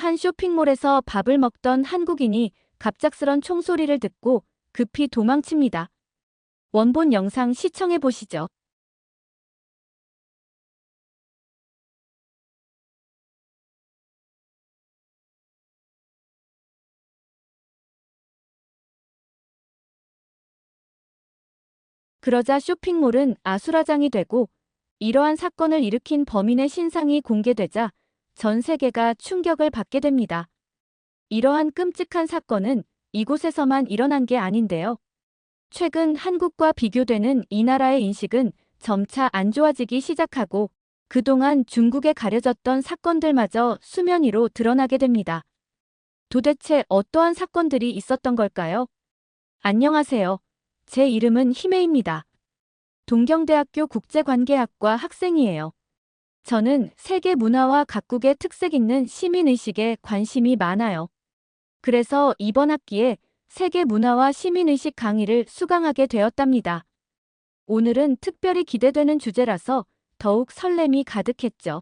한 쇼핑몰에서 밥을 먹던 한국인이 갑작스런 총소리를 듣고 급히 도망칩니다. 원본 영상 시청해 보시죠. 그러자 쇼핑몰은 아수라장이 되고 이러한 사건을 일으킨 범인의 신상이 공개되자 전 세계가 충격을 받게 됩니다. 이러한 끔찍한 사건은 이곳에서만 일어난 게 아닌데요. 최근 한국과 비교되는 이 나라의 인식은 점차 안 좋아지기 시작하고 그동안 중국에 가려졌던 사건들마저 수면 위로 드러나게 됩니다. 도대체 어떠한 사건들이 있었던 걸까요? 안녕하세요. 제 이름은 희매입니다. 동경대학교 국제관계학과 학생이에요. 저는 세계 문화와 각국의 특색 있는 시민의식에 관심이 많아요. 그래서 이번 학기에 세계 문화와 시민의식 강의를 수강하게 되었답니다. 오늘은 특별히 기대되는 주제라서 더욱 설렘이 가득했죠.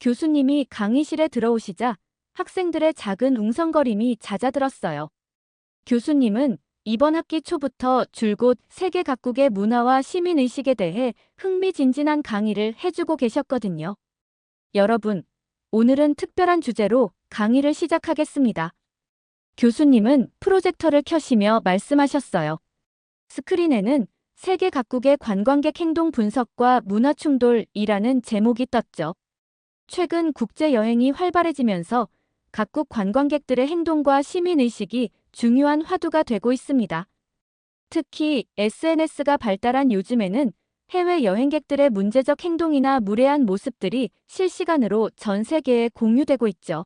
교수님이 강의실에 들어오시자 학생들의 작은 웅성거림이 잦아들었어요. 교수님은 이번 학기 초부터 줄곧 세계 각국의 문화와 시민의식에 대해 흥미진진한 강의를 해주고 계셨거든요. 여러분, 오늘은 특별한 주제로 강의를 시작하겠습니다. 교수님은 프로젝터를 켜시며 말씀하셨어요. 스크린에는 세계 각국의 관광객 행동 분석과 문화 충돌이라는 제목이 떴죠. 최근 국제 여행이 활발해지면서 각국 관광객들의 행동과 시민의식이 중요한 화두가 되고 있습니다. 특히 SNS가 발달한 요즘에는 해외 여행객들의 문제적 행동이나 무례한 모습들이 실시간으로 전 세계에 공유되고 있죠.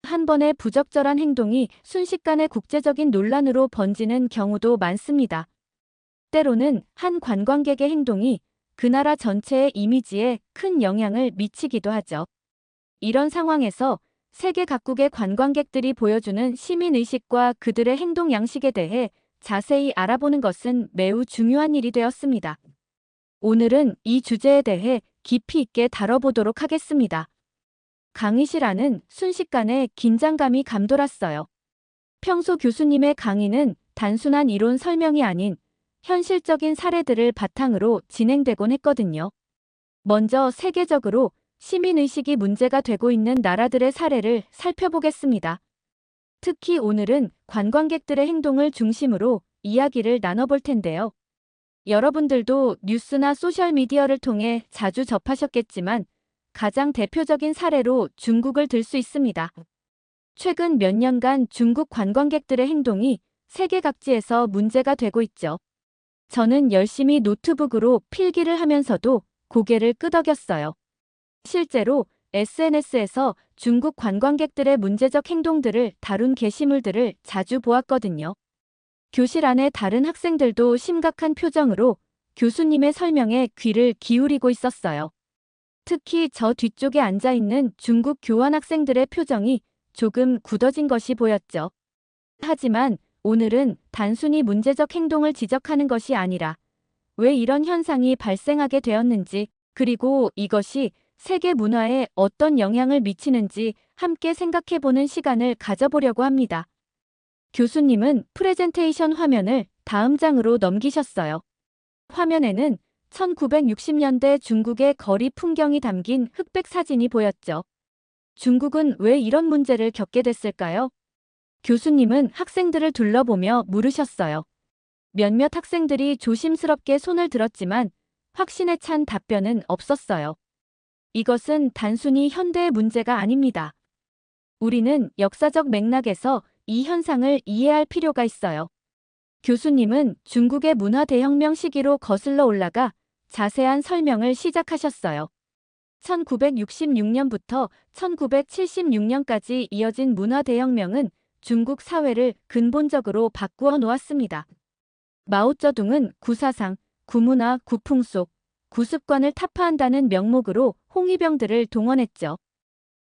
한 번의 부적절한 행동이 순식간에 국제적인 논란으로 번지는 경우도 많습니다. 때로는 한 관광객의 행동이 그 나라 전체의 이미지에 큰 영향을 미치기도 하죠. 이런 상황에서 세계 각국의 관광객들이 보여주는 시민의식과 그들의 행동 양식에 대해 자세히 알아보는 것은 매우 중요한 일이 되었습니다. 오늘은 이 주제에 대해 깊이 있게 다뤄보도록 하겠습니다. 강의실 안은 순식간에 긴장감이 감돌았어요. 평소 교수님의 강의는 단순한 이론 설명이 아닌 현실적인 사례들을 바탕으로 진행되곤 했거든요. 먼저 세계적으로 시민의식이 문제가 되고 있는 나라들의 사례를 살펴보겠습니다. 특히 오늘은 관광객들의 행동을 중심으로 이야기를 나눠볼 텐데요. 여러분들도 뉴스나 소셜미디어를 통해 자주 접하셨겠지만 가장 대표적인 사례로 중국을 들 수 있습니다. 최근 몇 년간 중국 관광객들의 행동이 세계 각지에서 문제가 되고 있죠. 저는 열심히 노트북으로 필기를 하면서도 고개를 끄덕였어요. 실제로 SNS에서 중국 관광객들의 문제적 행동들을 다룬 게시물들을 자주 보았거든요. 교실 안에 다른 학생들도 심각한 표정으로 교수님의 설명에 귀를 기울이고 있었어요. 특히 저 뒤쪽에 앉아있는 중국 교환학생들의 표정이 조금 굳어진 것이 보였죠. 하지만 오늘은 단순히 문제적 행동을 지적하는 것이 아니라 왜 이런 현상이 발생하게 되었는지 그리고 이것이 세계 문화에 어떤 영향을 미치는지 함께 생각해보는 시간을 가져보려고 합니다. 교수님은 프레젠테이션 화면을 다음 장으로 넘기셨어요. 화면에는 1960년대 중국의 거리 풍경이 담긴 흑백 사진이 보였죠. 중국은 왜 이런 문제를 겪게 됐을까요? 교수님은 학생들을 둘러보며 물으셨어요. 몇몇 학생들이 조심스럽게 손을 들었지만 확신에 찬 답변은 없었어요. 이것은 단순히 현대의 문제가 아닙니다. 우리는 역사적 맥락에서 이 현상을 이해할 필요가 있어요. 교수님은 중국의 문화 대혁명 시기로 거슬러 올라가 자세한 설명을 시작하셨어요. 1966년부터 1976년까지 이어진 문화 대혁명은 중국 사회를 근본적으로 바꾸어 놓았습니다. 마오쩌둥은 구사상, 구문화, 구풍속, 구습관을 타파한다는 명목으로 홍위병들을 동원했죠.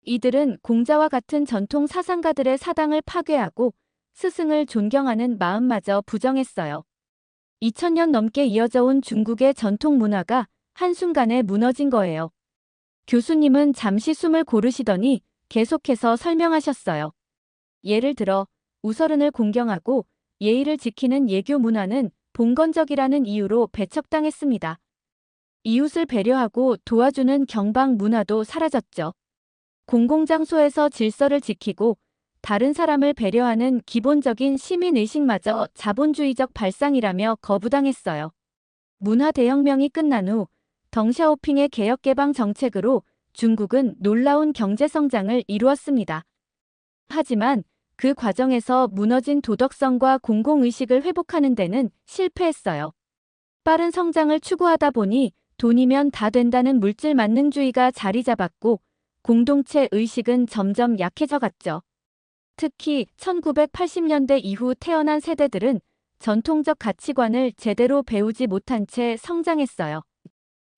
이들은 공자와 같은 전통 사상가들의 사당을 파괴하고 스승을 존경하는 마음마저 부정했어요. 2000년 넘게 이어져 온 중국의 전통 문화가 한순간에 무너진 거예요. 교수님은 잠시 숨을 고르시더니 계속해서 설명하셨어요. 예를 들어 우서른을 공경하고 예의를 지키는 예교 문화는 봉건적이라는 이유로 배척당했습니다. 이웃을 배려하고 도와주는 경방 문화도 사라졌죠. 공공장소에서 질서를 지키고 다른 사람을 배려하는 기본적인 시민의식마저 자본주의적 발상이라며 거부당했어요. 문화 대혁명이 끝난 후 덩샤오핑의 개혁개방 정책으로 중국은 놀라운 경제성장을 이루었습니다. 하지만 그 과정에서 무너진 도덕성과 공공의식을 회복하는 데는 실패했어요. 빠른 성장을 추구하다 보니 돈이면 다 된다는 물질 만능주의가 자리 잡았고 공동체 의식은 점점 약해져 갔죠. 특히 1980년대 이후 태어난 세대들은 전통적 가치관을 제대로 배우지 못한 채 성장했어요.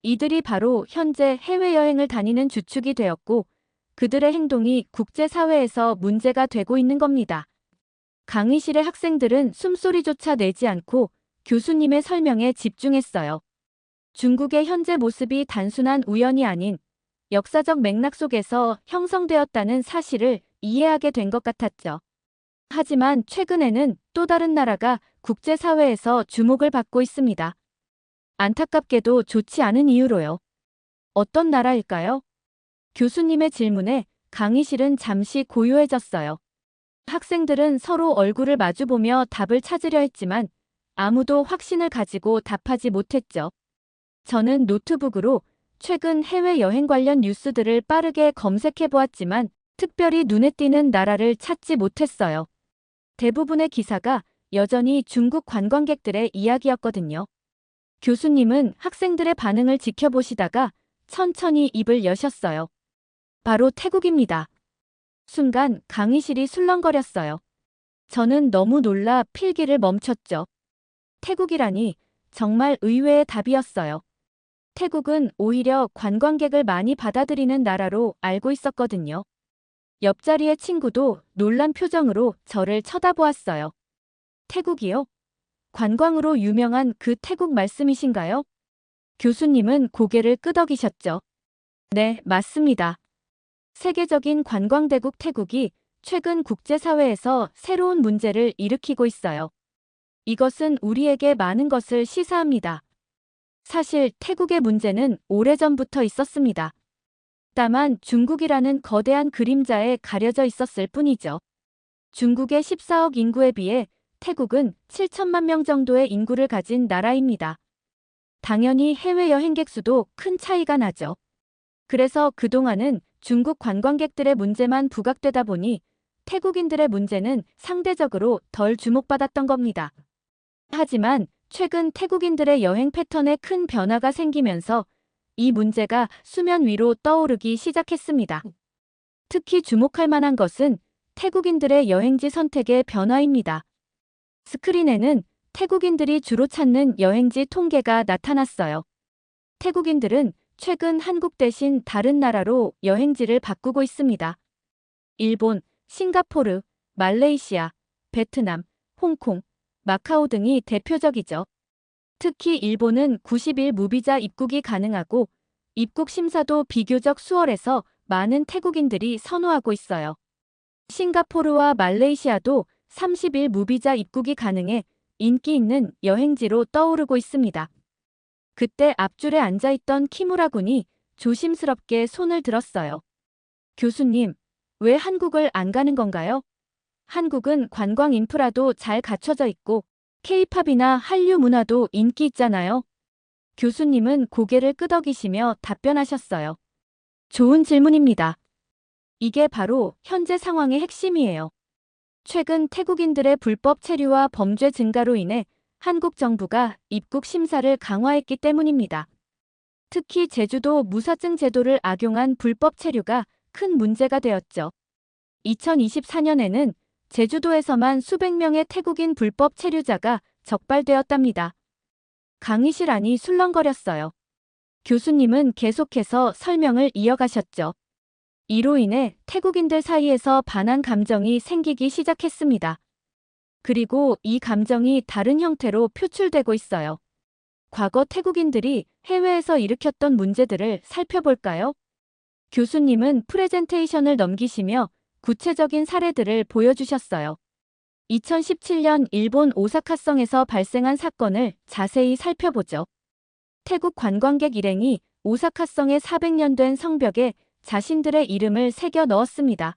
이들이 바로 현재 해외여행을 다니는 주축이 되었고 그들의 행동이 국제사회에서 문제가 되고 있는 겁니다. 강의실의 학생들은 숨소리조차 내지 않고 교수님의 설명에 집중했어요. 중국의 현재 모습이 단순한 우연이 아닌 역사적 맥락 속에서 형성되었다는 사실을 이해하게 된 것 같았죠. 하지만 최근에는 또 다른 나라가 국제사회에서 주목을 받고 있습니다. 안타깝게도 좋지 않은 이유로요. 어떤 나라일까요? 교수님의 질문에 강의실은 잠시 고요해졌어요. 학생들은 서로 얼굴을 마주보며 답을 찾으려 했지만 아무도 확신을 가지고 답하지 못했죠. 저는 노트북으로 최근 해외여행 관련 뉴스들을 빠르게 검색해 보았지만 특별히 눈에 띄는 나라를 찾지 못했어요. 대부분의 기사가 여전히 중국 관광객들의 이야기였거든요. 교수님은 학생들의 반응을 지켜보시다가 천천히 입을 여셨어요. 바로 태국입니다. 순간 강의실이 술렁거렸어요. 저는 너무 놀라 필기를 멈췄죠. 태국이라니 정말 의외의 답이었어요. 태국은 오히려 관광객을 많이 받아들이는 나라로 알고 있었거든요. 옆자리의 친구도 놀란 표정으로 저를 쳐다보았어요. 태국이요? 관광으로 유명한 그 태국 말씀이신가요? 교수님은 고개를 끄덕이셨죠. 네, 맞습니다. 세계적인 관광대국 태국이 최근 국제사회에서 새로운 문제를 일으키고 있어요. 이것은 우리에게 많은 것을 시사합니다. 사실 태국의 문제는 오래전부터 있었습니다. 다만 중국이라는 거대한 그림자에 가려져 있었을 뿐이죠. 중국의 14억 인구에 비해 태국은 7천만 명 정도의 인구를 가진 나라입니다. 당연히 해외여행객 수도 큰 차이가 나죠. 그래서 그동안은 중국 관광객들의 문제만 부각되다 보니 태국인들의 문제는 상대적으로 덜 주목받았던 겁니다. 하지만 최근 태국인들의 여행 패턴에 큰 변화가 생기면서 이 문제가 수면 위로 떠오르기 시작했습니다. 특히 주목할 만한 것은 태국인들의 여행지 선택의 변화입니다. 스크린에는 태국인들이 주로 찾는 여행지 통계가 나타났어요. 태국인들은 최근 한국 대신 다른 나라로 여행지를 바꾸고 있습니다. 일본, 싱가포르, 말레이시아, 베트남, 홍콩, 마카오 등이 대표적이죠. 특히 일본은 90일 무비자 입국이 가능하고 입국 심사도 비교적 수월해서 많은 태국인들이 선호하고 있어요. 싱가포르와 말레이시아도 30일 무비자 입국이 가능해 인기 있는 여행지로 떠오르고 있습니다. 그때 앞줄에 앉아있던 키무라 군이 조심스럽게 손을 들었어요. 교수님, 왜 한국을 안 가는 건가요? 한국은 관광 인프라도 잘 갖춰져 있고 K-팝이나 한류 문화도 인기 있잖아요. 교수님은 고개를 끄덕이시며 답변하셨어요. 좋은 질문입니다. 이게 바로 현재 상황의 핵심이에요. 최근 태국인들의 불법 체류와 범죄 증가로 인해 한국 정부가 입국 심사를 강화했기 때문입니다. 특히 제주도 무사증 제도를 악용한 불법 체류가 큰 문제가 되었죠. 2024년에는 제주도에서만 수백 명의 태국인 불법 체류자가 적발되었답니다. 강의실 안이 술렁거렸어요. 교수님은 계속해서 설명을 이어가셨죠. 이로 인해 태국인들 사이에서 반한 감정이 생기기 시작했습니다. 그리고 이 감정이 다른 형태로 표출되고 있어요. 과거 태국인들이 해외에서 일으켰던 문제들을 살펴볼까요? 교수님은 프레젠테이션을 넘기시며 구체적인 사례들을 보여주셨어요. 2017년 일본 오사카성에서 발생한 사건을 자세히 살펴보죠. 태국 관광객 일행이 오사카성의 400년 된 성벽에 자신들의 이름을 새겨 넣었습니다.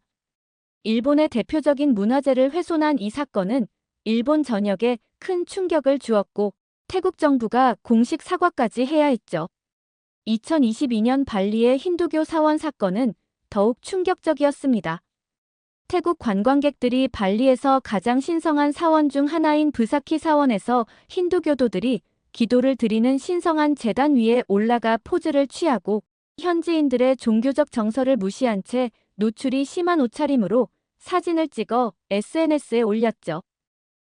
일본의 대표적인 문화재를 훼손한 이 사건은 일본 전역에 큰 충격을 주었고 태국 정부가 공식 사과까지 해야 했죠. 2022년 발리의 힌두교 사원 사건은 더욱 충격적이었습니다. 태국 관광객들이 발리에서 가장 신성한 사원 중 하나인 브사키 사원에서 힌두교도들이 기도를 드리는 신성한 제단 위에 올라가 포즈를 취하고 현지인들의 종교적 정서를 무시한 채 노출이 심한 옷차림으로 사진을 찍어 SNS에 올렸죠.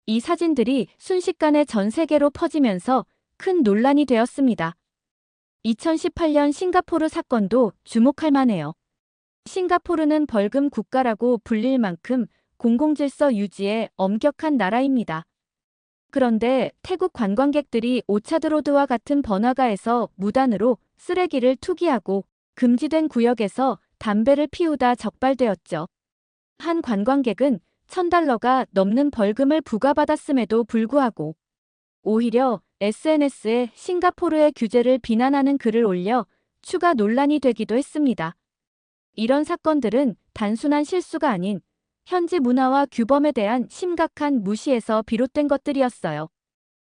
이 사진들이 순식간에 전 세계로 퍼지면서 큰 논란이 되었습니다. 2018년 싱가포르 사건도 주목할 만해요. 싱가포르는 벌금 국가라고 불릴 만큼 공공질서 유지에 엄격한 나라입니다. 그런데 태국 관광객들이 오차드로드와 같은 번화가에서 무단으로 쓰레기를 투기하고 금지된 구역에서 담배를 피우다 적발되었죠. 한 관광객은 $1,000가 넘는 벌금을 부과받았음에도 불구하고 오히려 SNS에 싱가포르의 규제를 비난하는 글을 올려 추가 논란이 되기도 했습니다. 이런 사건들은 단순한 실수가 아닌 현지 문화와 규범에 대한 심각한 무시에서 비롯된 것들이었어요.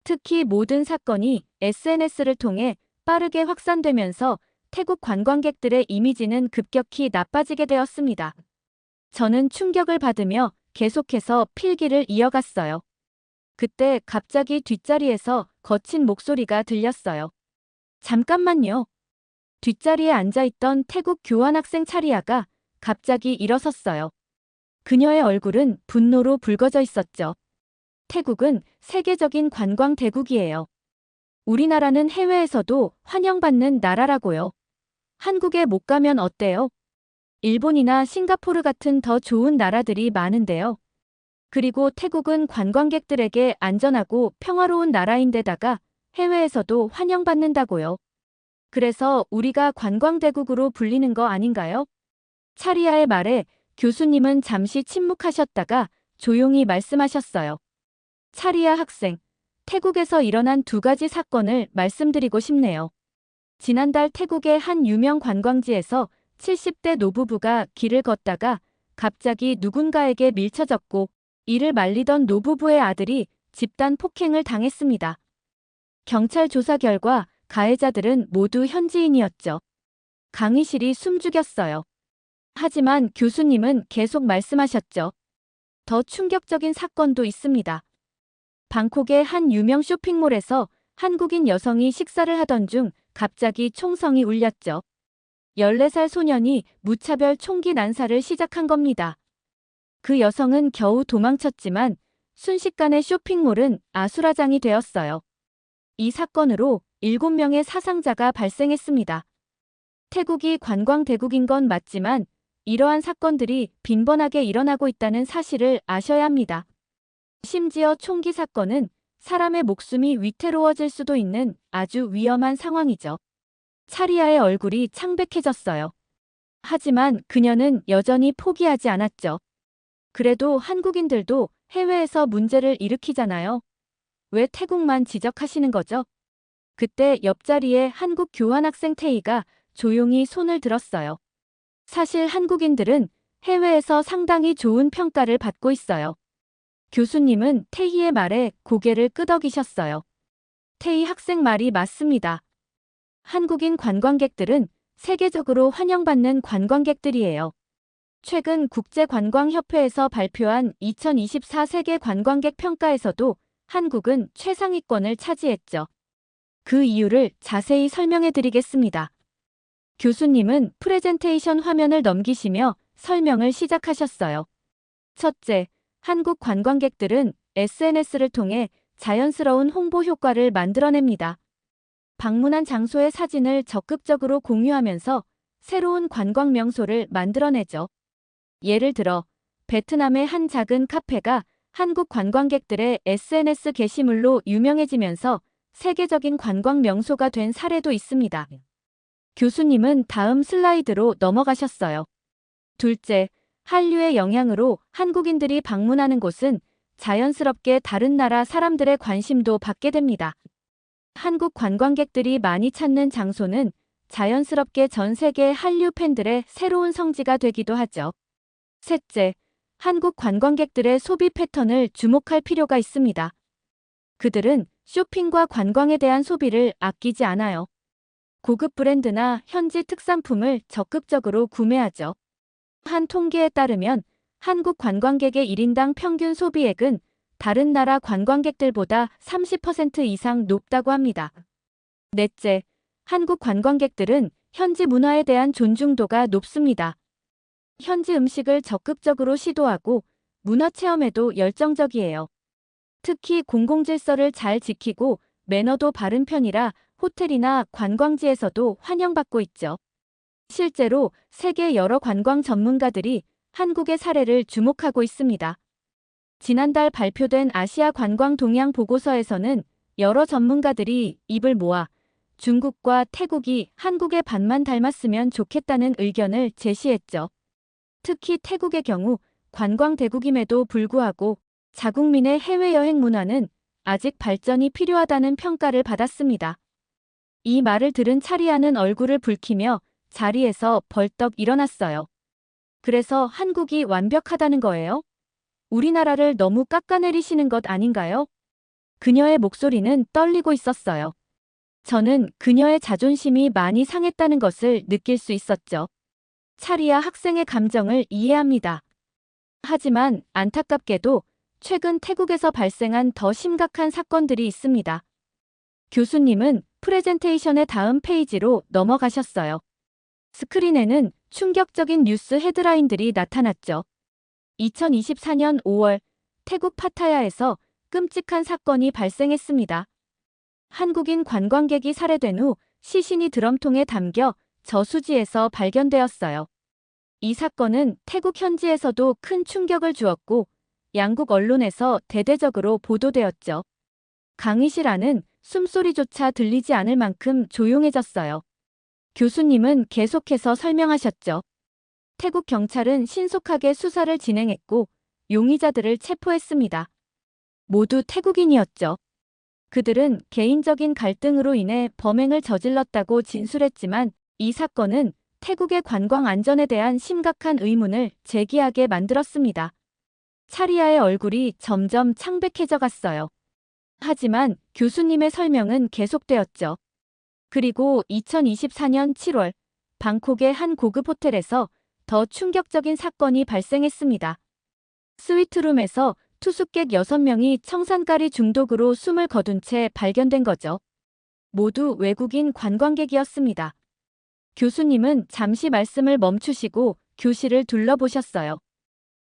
특히 모든 사건이 SNS를 통해 빠르게 확산되면서 태국 관광객들의 이미지는 급격히 나빠지게 되었습니다. 저는 충격을 받으며 계속해서 필기를 이어갔어요. 그때 갑자기 뒷자리에서 거친 목소리가 들렸어요. 잠깐만요. 뒷자리에 앉아있던 태국 교환학생 차리아가 갑자기 일어섰어요. 그녀의 얼굴은 분노로 붉어져 있었죠. 태국은 세계적인 관광 대국이에요. 우리나라는 해외에서도 환영받는 나라라고요. 한국에 못 가면 어때요? 일본이나 싱가포르 같은 더 좋은 나라들이 많은데요. 그리고 태국은 관광객들에게 안전하고 평화로운 나라인데다가 해외에서도 환영받는다고요. 그래서 우리가 관광대국으로 불리는 거 아닌가요? 차리아의 말에 교수님은 잠시 침묵하셨다가 조용히 말씀하셨어요. 차리아 학생, 태국에서 일어난 2가지 사건을 말씀드리고 싶네요. 지난달 태국의 한 유명 관광지에서 70대 노부부가 길을 걷다가 갑자기 누군가에게 밀쳐졌고 이를 말리던 노부부의 아들이 집단 폭행을 당했습니다. 경찰 조사 결과 가해자들은 모두 현지인이었죠. 강의실이 숨죽였어요. 하지만 교수님은 계속 말씀하셨죠. 더 충격적인 사건도 있습니다. 방콕의 한 유명 쇼핑몰에서 한국인 여성이 식사를 하던 중 갑자기 총성이 울렸죠. 14살 소년이 무차별 총기 난사를 시작한 겁니다. 그 여성은 겨우 도망쳤지만 순식간에 쇼핑몰은 아수라장이 되었어요. 이 사건으로 7명의 사상자가 발생했습니다. 태국이 관광대국인 건 맞지만 이러한 사건들이 빈번하게 일어나고 있다는 사실을 아셔야 합니다. 심지어 총기 사건은 사람의 목숨이 위태로워질 수도 있는 아주 위험한 상황이죠. 차리아의 얼굴이 창백해졌어요. 하지만 그녀는 여전히 포기하지 않았죠. 그래도 한국인들도 해외에서 문제를 일으키잖아요. 왜 태국만 지적하시는 거죠? 그때 옆자리에 한국 교환학생 태희가 조용히 손을 들었어요. 사실 한국인들은 해외에서 상당히 좋은 평가를 받고 있어요. 교수님은 태희의 말에 고개를 끄덕이셨어요. 태희 학생 말이 맞습니다. 한국인 관광객들은 세계적으로 환영받는 관광객들이에요. 최근 국제관광협회에서 발표한 2024 세계 관광객 평가에서도 한국은 최상위권을 차지했죠. 그 이유를 자세히 설명해 드리겠습니다. 교수님은 프레젠테이션 화면을 넘기시며 설명을 시작하셨어요. 첫째, 한국 관광객들은 SNS를 통해 자연스러운 홍보 효과를 만들어냅니다. 방문한 장소의 사진을 적극적으로 공유하면서 새로운 관광 명소를 만들어내죠. 예를 들어 베트남의 한 작은 카페가 한국 관광객들의 SNS 게시물로 유명해지면서 세계적인 관광 명소가 된 사례도 있습니다. 교수님은 다음 슬라이드로 넘어가셨어요. 둘째, 한류의 영향으로 한국인들이 방문하는 곳은 자연스럽게 다른 나라 사람들의 관심도 받게 됩니다. 한국 관광객들이 많이 찾는 장소는 자연스럽게 전 세계 한류 팬들의 새로운 성지가 되기도 하죠. 셋째, 한국 관광객들의 소비 패턴을 주목할 필요가 있습니다. 그들은 쇼핑과 관광에 대한 소비를 아끼지 않아요. 고급 브랜드나 현지 특산품을 적극적으로 구매하죠. 한 통계에 따르면 한국 관광객의 1인당 평균 소비액은 다른 나라 관광객들보다 30% 이상 높다고 합니다. 넷째, 한국 관광객들은 현지 문화에 대한 존중도가 높습니다. 현지 음식을 적극적으로 시도하고 문화 체험에도 열정적이에요. 특히 공공질서를 잘 지키고 매너도 바른 편이라 호텔이나 관광지에서도 환영받고 있죠. 실제로 세계 여러 관광 전문가들이 한국의 사례를 주목하고 있습니다. 지난달 발표된 아시아 관광 동향 보고서에서는 여러 전문가들이 입을 모아 중국과 태국이 한국의 반만 닮았으면 좋겠다는 의견을 제시했죠. 특히 태국의 경우 관광 대국임에도 불구하고 자국민의 해외여행 문화는 아직 발전이 필요하다는 평가를 받았습니다. 이 말을 들은 차리아는 얼굴을 붉히며 자리에서 벌떡 일어났어요. 그래서 한국이 완벽하다는 거예요? 우리나라를 너무 깎아내리시는 것 아닌가요? 그녀의 목소리는 떨리고 있었어요. 저는 그녀의 자존심이 많이 상했다는 것을 느낄 수 있었죠. 차리아 학생의 감정을 이해합니다. 하지만 안타깝게도 최근 태국에서 발생한 더 심각한 사건들이 있습니다. 교수님은 프레젠테이션의 다음 페이지로 넘어가셨어요. 스크린에는 충격적인 뉴스 헤드라인들이 나타났죠. 2024년 5월 태국 파타야에서 끔찍한 사건이 발생했습니다. 한국인 관광객이 살해된 후 시신이 드럼통에 담겨 저수지에서 발견되었어요. 이 사건은 태국 현지에서도 큰 충격을 주었고 양국 언론에서 대대적으로 보도되었죠. 강의실 안은 숨소리조차 들리지 않을 만큼 조용해졌어요. 교수님은 계속해서 설명하셨죠. 태국 경찰은 신속하게 수사를 진행했고 용의자들을 체포했습니다. 모두 태국인이었죠. 그들은 개인적인 갈등으로 인해 범행을 저질렀다고 진술했지만 이 사건은 태국의 관광 안전에 대한 심각한 의문을 제기하게 만들었습니다. 차리아의 얼굴이 점점 창백해져 갔어요. 하지만 교수님의 설명은 계속되었죠. 그리고 2024년 7월 방콕의 한 고급 호텔에서 더 충격적인 사건이 발생했습니다. 스위트룸에서 투숙객 6명이 청산가리 중독으로 숨을 거둔 채 발견된 거죠. 모두 외국인 관광객이었습니다. 교수님은 잠시 말씀을 멈추시고 교실을 둘러보셨어요.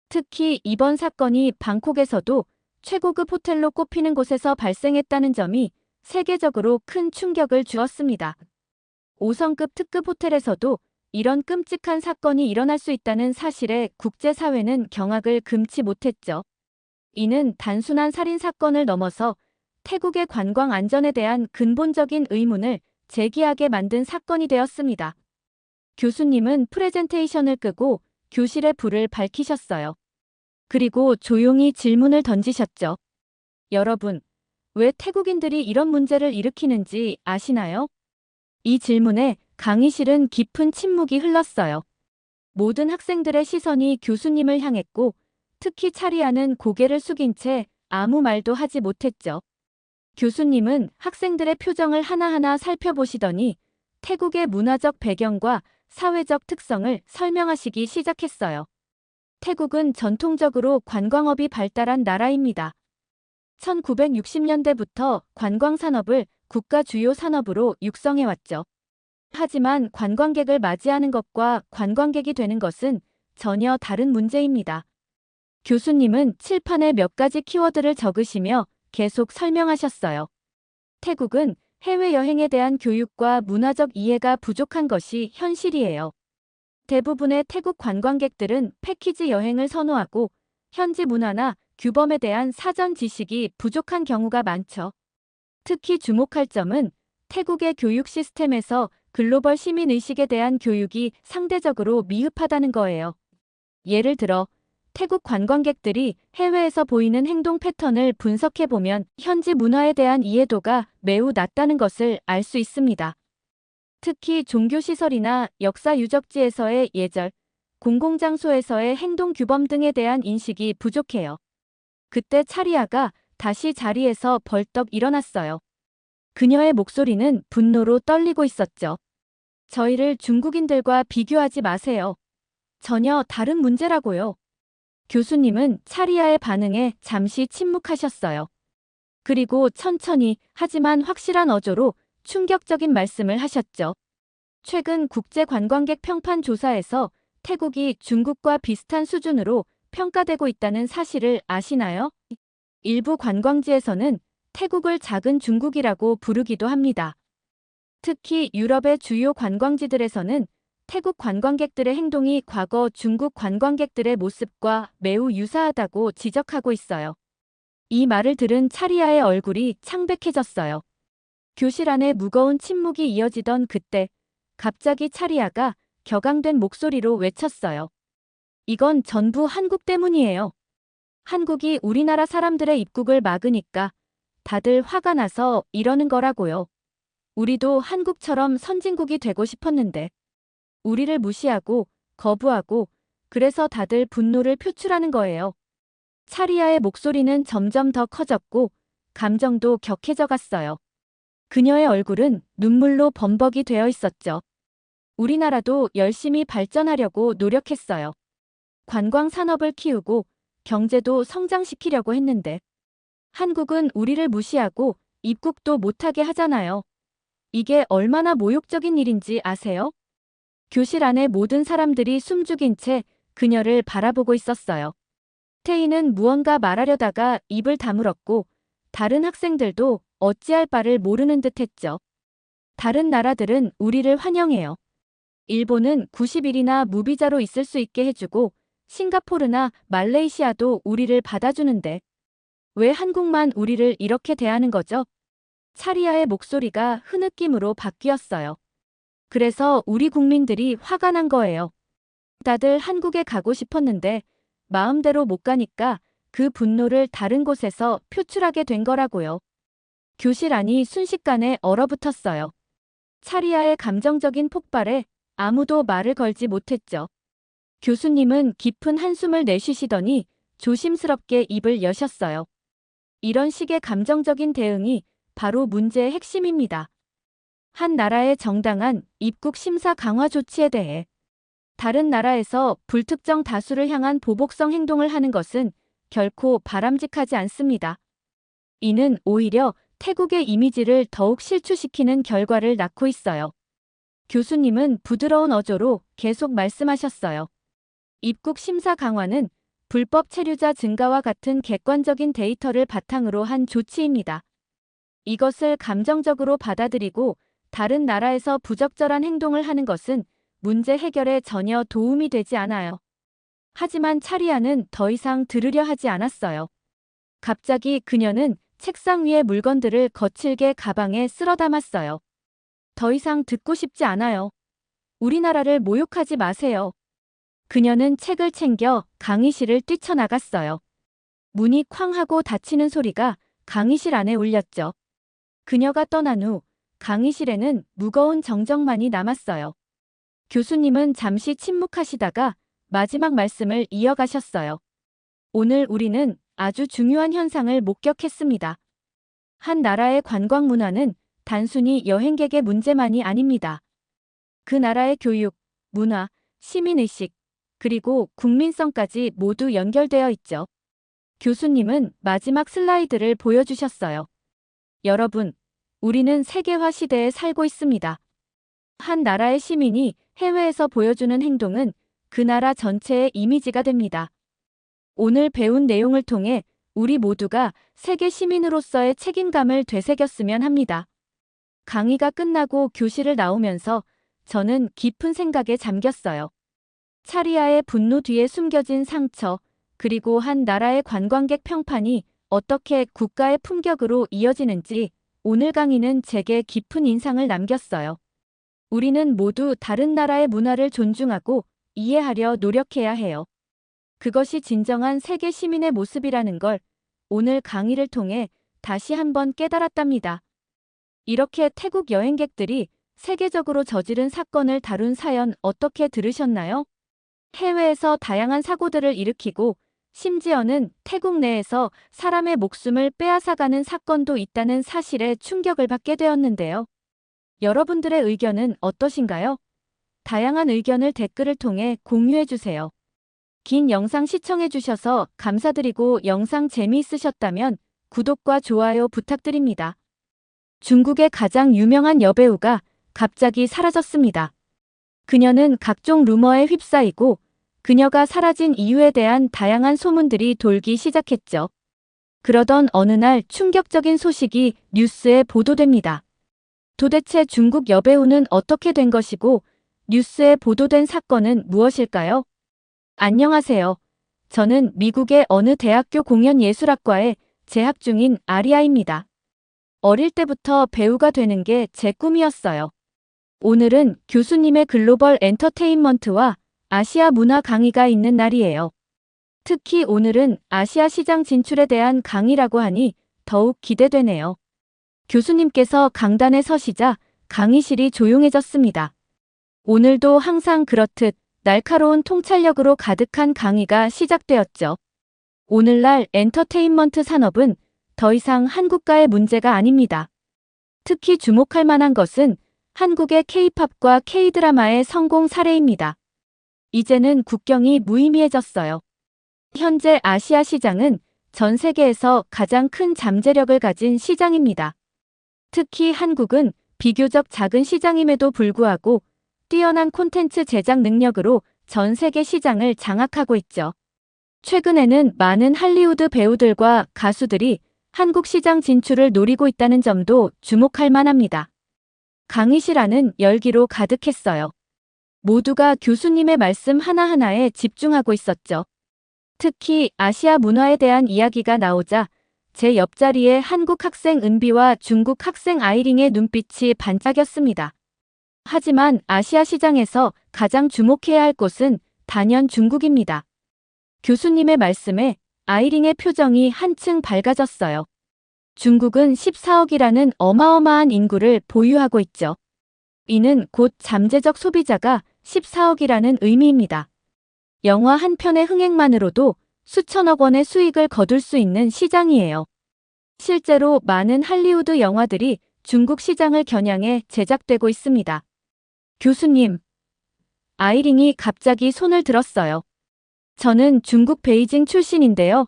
특히 이번 사건이 방콕에서도 최고급 호텔로 꼽히는 곳에서 발생했다는 점이 세계적으로 큰 충격을 주었습니다. 5성급 특급 호텔에서도 이런 끔찍한 사건이 일어날 수 있다는 사실에 국제사회는 경악을 금치 못했죠. 이는 단순한 살인 사건을 넘어서 태국의 관광 안전에 대한 근본적인 의문을 제기하게 만든 사건이 되었습니다. 교수님은 프레젠테이션을 끄고 교실의 불을 밝히셨어요. 그리고 조용히 질문을 던지셨죠. 여러분, 왜 태국인들이 이런 문제를 일으키는지 아시나요? 이 질문에 강의실은 깊은 침묵이 흘렀어요. 모든 학생들의 시선이 교수님을 향했고 특히 차리아는 고개를 숙인 채 아무 말도 하지 못했죠. 교수님은 학생들의 표정을 하나하나 살펴보시더니 태국의 문화적 배경과 사회적 특성을 설명하시기 시작했어요. 태국은 전통적으로 관광업이 발달한 나라입니다. 1960년대부터 관광산업을 국가 주요 산업으로 육성해왔죠. 하지만 관광객을 맞이하는 것과 관광객이 되는 것은 전혀 다른 문제입니다. 교수님은 칠판에 몇 가지 키워드를 적으시며 계속 설명하셨어요. 태국은 해외여행에 대한 교육과 문화적 이해가 부족한 것이 현실이에요. 대부분의 태국 관광객들은 패키지 여행을 선호하고 현지 문화나 규범에 대한 사전 지식이 부족한 경우가 많죠. 특히 주목할 점은 태국의 교육 시스템에서 글로벌 시민의식에 대한 교육이 상대적으로 미흡하다는 거예요. 예를 들어 태국 관광객들이 해외에서 보이는 행동 패턴을 분석해보면 현지 문화에 대한 이해도가 매우 낮다는 것을 알 수 있습니다. 특히 종교시설이나 역사 유적지에서의 예절, 공공장소에서의 행동 규범 등에 대한 인식이 부족해요. 그때 차리아가 다시 자리에서 벌떡 일어났어요. 그녀의 목소리는 분노로 떨리고 있었죠. 저희를 중국인들과 비교하지 마세요. 전혀 다른 문제라고요. 교수님은 차리아의 반응에 잠시 침묵하셨어요. 그리고 천천히 하지만 확실한 어조로 충격적인 말씀을 하셨죠. 최근 국제관광객 평판 조사에서 태국이 중국과 비슷한 수준으로 평가되고 있다는 사실을 아시나요? 일부 관광지에서는 태국을 작은 중국이라고 부르기도 합니다. 특히 유럽의 주요 관광지들에서는 태국 관광객들의 행동이 과거 중국 관광객들의 모습과 매우 유사하다고 지적하고 있어요. 이 말을 들은 차리아의 얼굴이 창백해졌어요. 교실 안에 무거운 침묵이 이어지던 그때 갑자기 차리아가 격앙된 목소리로 외쳤어요. 이건 전부 한국 때문이에요. 한국이 우리나라 사람들의 입국을 막으니까 다들 화가 나서 이러는 거라고요. 우리도 한국처럼 선진국이 되고 싶었는데 우리를 무시하고 거부하고 그래서 다들 분노를 표출하는 거예요. 차리아의 목소리는 점점 더 커졌고 감정도 격해져 갔어요. 그녀의 얼굴은 눈물로 범벅이 되어 있었죠. 우리나라도 열심히 발전하려고 노력했어요. 관광 산업을 키우고 경제도 성장시키려고 했는데 한국은 우리를 무시하고 입국도 못하게 하잖아요. 이게 얼마나 모욕적인 일인지 아세요? 교실 안의 모든 사람들이 숨죽인 채 그녀를 바라보고 있었어요. 태희는 무언가 말하려다가 입을 다물었고 다른 학생들도 어찌할 바를 모르는 듯했죠. 다른 나라들은 우리를 환영해요. 일본은 90일이나 무비자로 있을 수 있게 해주고 싱가포르나 말레이시아도 우리를 받아주는데 왜 한국만 우리를 이렇게 대하는 거죠? 차리아의 목소리가 흐느낌으로 바뀌었어요. 그래서 우리 국민들이 화가 난 거예요. 다들 한국에 가고 싶었는데 마음대로 못 가니까 그 분노를 다른 곳에서 표출하게 된 거라고요. 교실 안이 순식간에 얼어붙었어요. 차리아의 감정적인 폭발에 아무도 말을 걸지 못했죠. 교수님은 깊은 한숨을 내쉬시더니 조심스럽게 입을 여셨어요. 이런 식의 감정적인 대응이 바로 문제의 핵심입니다. 한 나라의 정당한 입국 심사 강화 조치에 대해 다른 나라에서 불특정 다수를 향한 보복성 행동을 하는 것은 결코 바람직하지 않습니다. 이는 오히려 태국의 이미지를 더욱 실추시키는 결과를 낳고 있어요. 교수님은 부드러운 어조로 계속 말씀하셨어요. 입국 심사 강화는 불법 체류자 증가와 같은 객관적인 데이터를 바탕으로 한 조치입니다. 이것을 감정적으로 받아들이고 다른 나라에서 부적절한 행동을 하는 것은 문제 해결에 전혀 도움이 되지 않아요. 하지만 차리아는 더 이상 들으려 하지 않았어요. 갑자기 그녀는 책상 위의 물건들을 거칠게 가방에 쓸어 담았어요. 더 이상 듣고 싶지 않아요. 우리나라를 모욕하지 마세요. 그녀는 책을 챙겨 강의실을 뛰쳐나갔어요. 문이 쾅 하고 닫히는 소리가 강의실 안에 울렸죠. 그녀가 떠난 후 강의실에는 무거운 정적만이 남았어요. 교수님은 잠시 침묵하시다가 마지막 말씀을 이어가셨어요. 오늘 우리는 아주 중요한 현상을 목격했습니다. 한 나라의 관광 문화는 단순히 여행객의 문제만이 아닙니다. 그 나라의 교육, 문화, 시민의식, 그리고 국민성까지 모두 연결되어 있죠. 교수님은 마지막 슬라이드를 보여주셨어요. 여러분, 우리는 세계화 시대에 살고 있습니다. 한 나라의 시민이 해외에서 보여주는 행동은 그 나라 전체의 이미지가 됩니다. 오늘 배운 내용을 통해 우리 모두가 세계 시민으로서의 책임감을 되새겼으면 합니다. 강의가 끝나고 교실을 나오면서 저는 깊은 생각에 잠겼어요. 차리아의 분노 뒤에 숨겨진 상처, 그리고 한 나라의 관광객 평판이 어떻게 국가의 품격으로 이어지는지 오늘 강의는 제게 깊은 인상을 남겼어요. 우리는 모두 다른 나라의 문화를 존중하고 이해하려 노력해야 해요. 그것이 진정한 세계 시민의 모습이라는 걸 오늘 강의를 통해 다시 한번 깨달았답니다. 이렇게 태국 여행객들이 세계적으로 저지른 사건을 다룬 사연 어떻게 들으셨나요? 해외에서 다양한 사고들을 일으키고 심지어는 태국 내에서 사람의 목숨을 빼앗아가는 사건도 있다는 사실에 충격을 받게 되었는데요. 여러분들의 의견은 어떠신가요? 다양한 의견을 댓글을 통해 공유해주세요. 긴 영상 시청해주셔서 감사드리고 영상 재미있으셨다면 구독과 좋아요 부탁드립니다. 중국의 가장 유명한 여배우가 갑자기 사라졌습니다. 그녀는 각종 루머에 휩싸이고 그녀가 사라진 이유에 대한 다양한 소문들이 돌기 시작했죠. 그러던 어느 날 충격적인 소식이 뉴스에 보도됩니다. 도대체 중국 여배우는 어떻게 된 것이고 뉴스에 보도된 사건은 무엇일까요? 안녕하세요. 저는 미국의 어느 대학교 공연예술학과에 재학 중인 아리아입니다. 어릴 때부터 배우가 되는 게 제 꿈이었어요. 오늘은 교수님의 글로벌 엔터테인먼트와 아시아 문화 강의가 있는 날이에요. 특히 오늘은 아시아 시장 진출에 대한 강의라고 하니 더욱 기대되네요. 교수님께서 강단에 서시자 강의실이 조용해졌습니다. 오늘도 항상 그렇듯 날카로운 통찰력으로 가득한 강의가 시작되었죠. 오늘날 엔터테인먼트 산업은 더 이상 한국과의 문제가 아닙니다. 특히 주목할 만한 것은 한국의 K-팝과 K-드라마의 성공 사례입니다. 이제는 국경이 무의미해졌어요. 현재 아시아 시장은 전 세계에서 가장 큰 잠재력을 가진 시장입니다. 특히 한국은 비교적 작은 시장임에도 불구하고 뛰어난 콘텐츠 제작 능력으로 전 세계 시장을 장악하고 있죠. 최근에는 많은 할리우드 배우들과 가수들이 한국 시장 진출을 노리고 있다는 점도 주목할 만합니다. 강의실 안은 열기로 가득했어요. 모두가 교수님의 말씀 하나하나에 집중하고 있었죠. 특히 아시아 문화에 대한 이야기가 나오자 제 옆자리에 한국 학생 은비와 중국 학생 아이링의 눈빛이 반짝였습니다. 하지만 아시아 시장에서 가장 주목해야 할 곳은 단연 중국입니다. 교수님의 말씀에 아이링의 표정이 한층 밝아졌어요. 중국은 14억이라는 어마어마한 인구를 보유하고 있죠. 이는 곧 잠재적 소비자가 14억이라는 의미입니다. 영화 한 편의 흥행만으로도 수천억 원의 수익을 거둘 수 있는 시장이에요. 실제로 많은 할리우드 영화들이 중국 시장을 겨냥해 제작되고 있습니다. 교수님, 아이링이 갑자기 손을 들었어요. 저는 중국 베이징 출신인데요.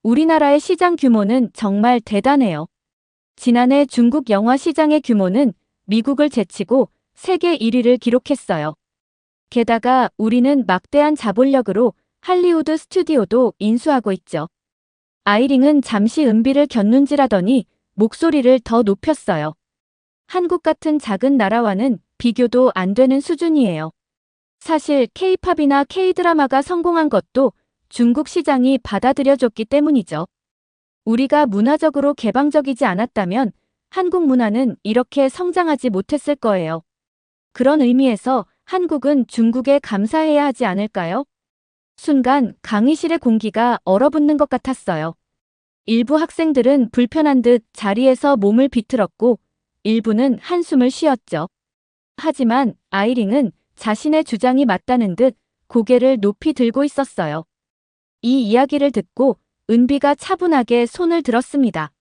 우리나라의 시장 규모는 정말 대단해요. 지난해 중국 영화 시장의 규모는 미국을 제치고 세계 1위를 기록했어요. 게다가 우리는 막대한 자본력으로 할리우드 스튜디오도 인수하고 있죠. 아이링은 잠시 은비를 곁눈질하더니 목소리를 더 높였어요. 한국 같은 작은 나라와는 비교도 안 되는 수준이에요. 사실 K-팝이나 K-드라마가 성공한 것도 중국 시장이 받아들여줬기 때문이죠. 우리가 문화적으로 개방적이지 않았다면 한국 문화는 이렇게 성장하지 못했을 거예요. 그런 의미에서 한국은 중국에 감사해야 하지 않을까요? 순간 강의실의 공기가 얼어붙는 것 같았어요. 일부 학생들은 불편한 듯 자리에서 몸을 비틀었고 일부는 한숨을 쉬었죠. 하지만 아이링은 자신의 주장이 맞다는 듯 고개를 높이 들고 있었어요. 이 이야기를 듣고 은비가 차분하게 손을 들었습니다.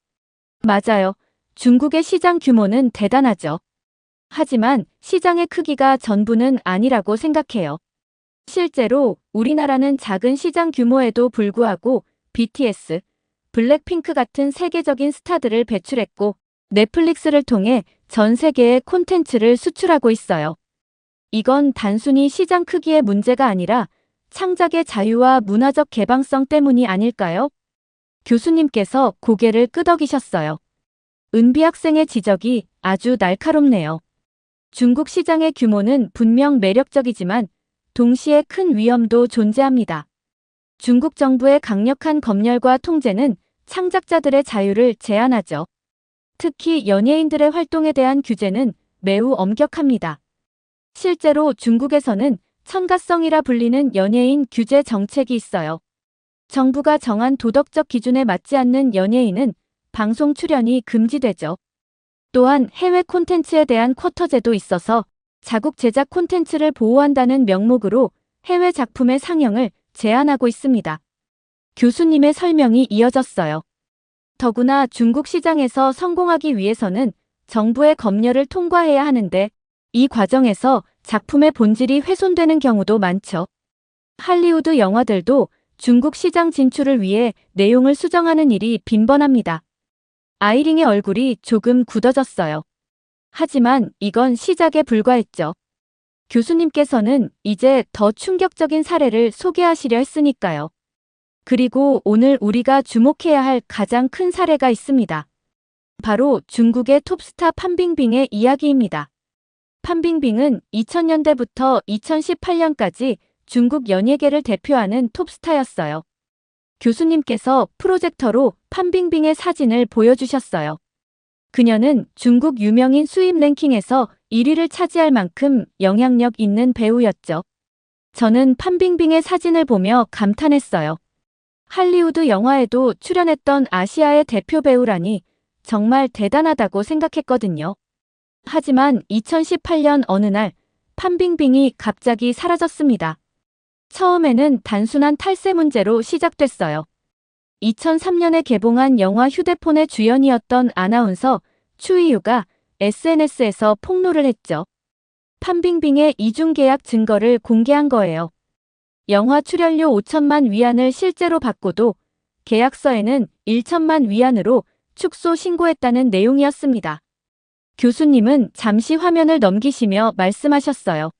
맞아요. 중국의 시장 규모는 대단하죠. 하지만 시장의 크기가 전부는 아니라고 생각해요. 실제로 우리나라는 작은 시장 규모에도 불구하고 BTS, 블랙핑크 같은 세계적인 스타들을 배출했고 넷플릭스를 통해 전 세계에 콘텐츠를 수출하고 있어요. 이건 단순히 시장 크기의 문제가 아니라 창작의 자유와 문화적 개방성 때문이 아닐까요? 교수님께서 고개를 끄덕이셨어요. 은비 학생의 지적이 아주 날카롭네요. 중국 시장의 규모는 분명 매력적이지만 동시에 큰 위험도 존재합니다. 중국 정부의 강력한 검열과 통제는 창작자들의 자유를 제한하죠. 특히 연예인들의 활동에 대한 규제는 매우 엄격합니다. 실제로 중국에서는 첨가성이라 불리는 연예인 규제 정책이 있어요. 정부가 정한 도덕적 기준에 맞지 않는 연예인은 방송 출연이 금지되죠. 또한 해외 콘텐츠에 대한 쿼터제도 있어서 자국 제작 콘텐츠를 보호한다는 명목으로 해외 작품의 상영을 제한하고 있습니다. 교수님의 설명이 이어졌어요. 더구나 중국 시장에서 성공하기 위해서는 정부의 검열을 통과해야 하는데 이 과정에서 작품의 본질이 훼손되는 경우도 많죠. 할리우드 영화들도 중국 시장 진출을 위해 내용을 수정하는 일이 빈번합니다. 아이링의 얼굴이 조금 굳어졌어요. 하지만 이건 시작에 불과했죠. 교수님께서는 이제 더 충격적인 사례를 소개하시려 했으니까요. 그리고 오늘 우리가 주목해야 할 가장 큰 사례가 있습니다. 바로 중국의 톱스타 판빙빙의 이야기입니다. 판빙빙은 2000년대부터 2018년까지 중국 연예계를 대표하는 톱스타였어요. 교수님께서 프로젝터로 판빙빙의 사진을 보여주셨어요. 그녀는 중국 유명인 수입 랭킹에서 1위를 차지할 만큼 영향력 있는 배우였죠. 저는 판빙빙의 사진을 보며 감탄했어요. 할리우드 영화에도 출연했던 아시아의 대표 배우라니 정말 대단하다고 생각했거든요. 하지만 2018년 어느 날 판빙빙이 갑자기 사라졌습니다. 처음에는 단순한 탈세 문제로 시작됐어요. 2003년에 개봉한 영화 휴대폰의 주연이었던 아나운서 추이유가 SNS에서 폭로를 했죠. 판빙빙의 이중계약 증거를 공개한 거예요. 영화 출연료 5천만 위안을 실제로 받고도 계약서에는 1천만 위안으로 축소 신고했다는 내용이었습니다. 교수님은 잠시 화면을 넘기시며 말씀하셨어요.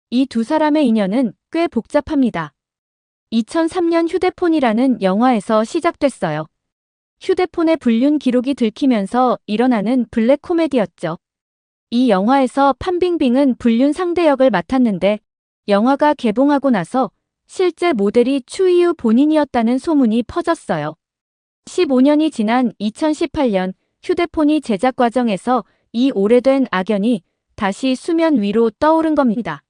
이 두 사람의 인연은 꽤 복잡합니다. 2003년 휴대폰이라는 영화에서 시작됐어요. 휴대폰의 불륜 기록이 들키면서 일어나는 블랙 코미디였죠. 이 영화에서 판빙빙은 불륜 상대 역을 맡았는데 영화가 개봉하고 나서 실제 모델이 추이유 본인이었다는 소문이 퍼졌어요. 15년이 지난 2018년 휴대폰이 제작 과정에서 이 오래된 악연이 다시 수면 위로 떠오른 겁니다.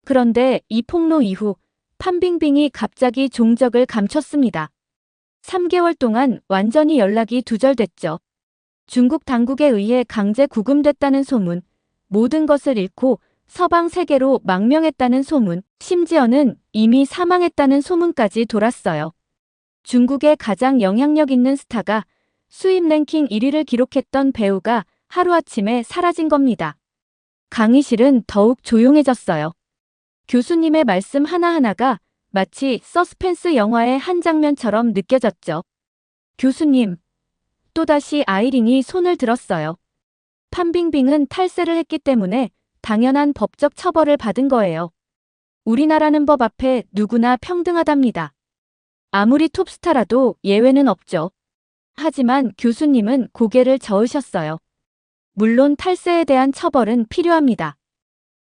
그런데 이 폭로 이후 판빙빙이 갑자기 종적을 감췄습니다. 3개월 동안 완전히 연락이 두절됐죠. 중국 당국에 의해 강제 구금됐다는 소문, 모든 것을 잃고 서방 세계로 망명했다는 소문, 심지어는 이미 사망했다는 소문까지 돌았어요. 중국의 가장 영향력 있는 스타가 수입 랭킹 1위를 기록했던 배우가 하루아침에 사라진 겁니다. 강의실은 더욱 조용해졌어요. 교수님의 말씀 하나하나가 마치 서스펜스 영화의 한 장면처럼 느껴졌죠. 교수님, 또다시 아이링이 손을 들었어요. 판빙빙은 탈세를 했기 때문에 당연한 법적 처벌을 받은 거예요. 우리나라는 법 앞에 누구나 평등하답니다. 아무리 톱스타라도 예외는 없죠. 하지만 교수님은 고개를 저으셨어요. 물론 탈세에 대한 처벌은 필요합니다.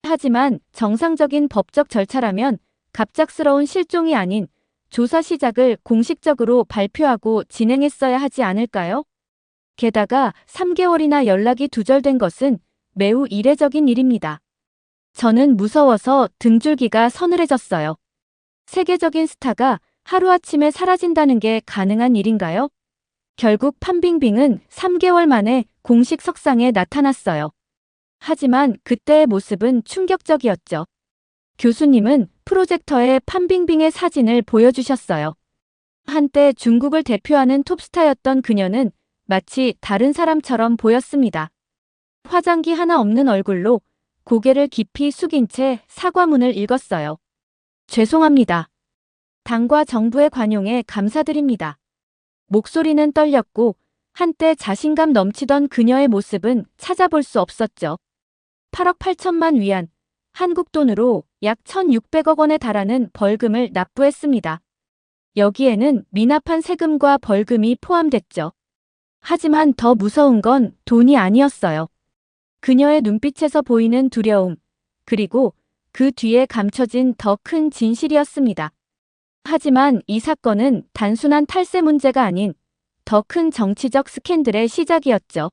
하지만 정상적인 법적 절차라면 갑작스러운 실종이 아닌 조사 시작을 공식적으로 발표하고 진행했어야 하지 않을까요? 게다가 3개월이나 연락이 두절된 것은 매우 이례적인 일입니다. 저는 무서워서 등줄기가 서늘해졌어요. 세계적인 스타가 하루아침에 사라진다는 게 가능한 일인가요? 결국 판빙빙은 3개월 만에 공식 석상에 나타났어요. 하지만 그때의 모습은 충격적이었죠. 교수님은 프로젝터에 판빙빙의 사진을 보여주셨어요. 한때 중국을 대표하는 톱스타였던 그녀는 마치 다른 사람처럼 보였습니다. 화장기 하나 없는 얼굴로 고개를 깊이 숙인 채 사과문을 읽었어요. 죄송합니다. 당과 정부의 관용에 감사드립니다. 목소리는 떨렸고 한때 자신감 넘치던 그녀의 모습은 찾아볼 수 없었죠. 8억 8천만 위안, 한국 돈으로 약 1,600억 원에 달하는 벌금을 납부했습니다. 여기에는 미납한 세금과 벌금이 포함됐죠. 하지만 더 무서운 건 돈이 아니었어요. 그녀의 눈빛에서 보이는 두려움, 그리고 그 뒤에 감춰진 더 큰 진실이었습니다. 하지만 이 사건은 단순한 탈세 문제가 아닌 더 큰 정치적 스캔들의 시작이었죠.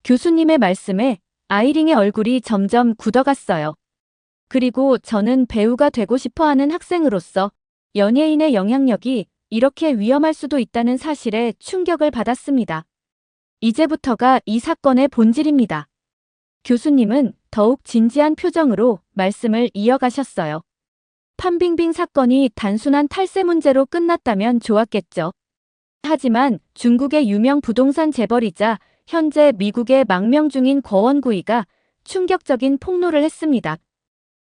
교수님의 말씀에 아이링의 얼굴이 점점 굳어갔어요. 그리고 저는 배우가 되고 싶어 하는 학생으로서 연예인의 영향력이 이렇게 위험할 수도 있다는 사실에 충격을 받았습니다. 이제부터가 이 사건의 본질입니다. 교수님은 더욱 진지한 표정으로 말씀을 이어가셨어요. 판빙빙 사건이 단순한 탈세 문제로 끝났다면 좋았겠죠. 하지만 중국의 유명 부동산 재벌이자 현재 미국의 망명 중인 거원구이가 충격적인 폭로를 했습니다.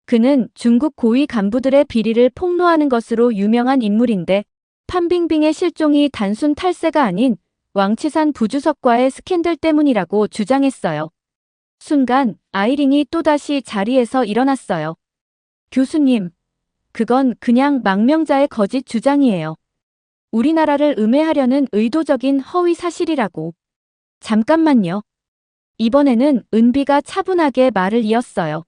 그는 중국 고위 간부들의 비리를 폭로하는 것으로 유명한 인물인데 판빙빙의 실종이 단순 탈세가 아닌 왕치산 부주석과의 스캔들 때문이라고 주장했어요. 순간 아이린이 또다시 자리에서 일어났어요. 교수님, 그건 그냥 망명자의 거짓 주장이에요. 우리나라를 음해하려는 의도적인 허위 사실이라고. 잠깐만요. 이번에는 은비가 차분하게 말을 이었어요.